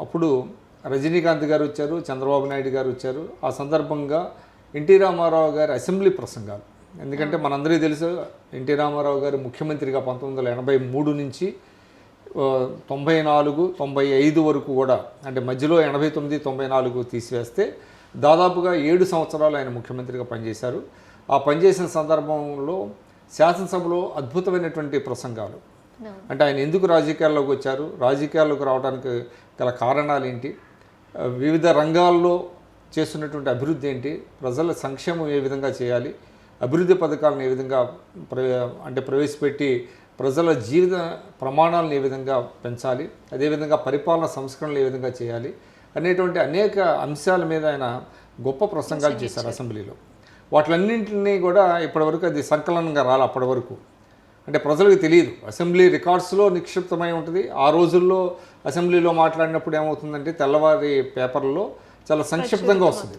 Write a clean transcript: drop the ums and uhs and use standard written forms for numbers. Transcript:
అప్పుడు రజనీకాంత్ గారు వచ్చారు, చంద్రబాబు నాయుడు గారు వచ్చారు. ఆ సందర్భంగా ఎన్టీ రామారావు గారి అసెంబ్లీ ప్రసంగాలు, ఎందుకంటే మనందరికీ తెలుసు ఎన్టీ రామారావు గారు ముఖ్యమంత్రిగా 1983 నుంచి 94, 95 వరకు కూడా, అంటే మధ్యలో 89, 94 తీసివేస్తే దాదాపుగా 7 సంవత్సరాలు ఆయన ముఖ్యమంత్రిగా పనిచేశారు. ఆ పనిచేసిన సందర్భంలో శాసనసభలో అద్భుతమైనటువంటి ప్రసంగాలు. అంటే ఆయన ఎందుకు రాజకీయాల్లోకి వచ్చారు, రాజకీయాల్లోకి రావడానికి గల కారణాలు ఏంటి, వివిధ రంగాల్లో చేస్తున్నటువంటి అభివృద్ధి ఏంటి, ప్రజల సంక్షేమం ఏ విధంగా చేయాలి, అభివృద్ధి పథకాలను ఏ విధంగా ప్రవేశపెట్టి ప్రజల జీవిత ప్రమాణాలను ఏ విధంగా పెంచాలి, అదేవిధంగా పరిపాలన సంస్కరణలు ఏ విధంగా చేయాలి అనేటువంటి అనేక అంశాల మీద ఆయన గొప్ప ప్రసంగాలు చేశారు అసెంబ్లీలో. వాటిలన్నింటినీ కూడా ఇప్పటివరకు అది సంకలనంగా రాలి. అప్పటి వరకు అంటే ప్రజలకు తెలియదు, అసెంబ్లీ రికార్డ్స్లో నిక్షిప్తమై ఉంటుంది. ఆ రోజుల్లో అసెంబ్లీలో మాట్లాడినప్పుడు ఏమవుతుందంటే తెల్లవారి పేపర్లో చాలా సంక్షిప్తంగా వస్తుంది.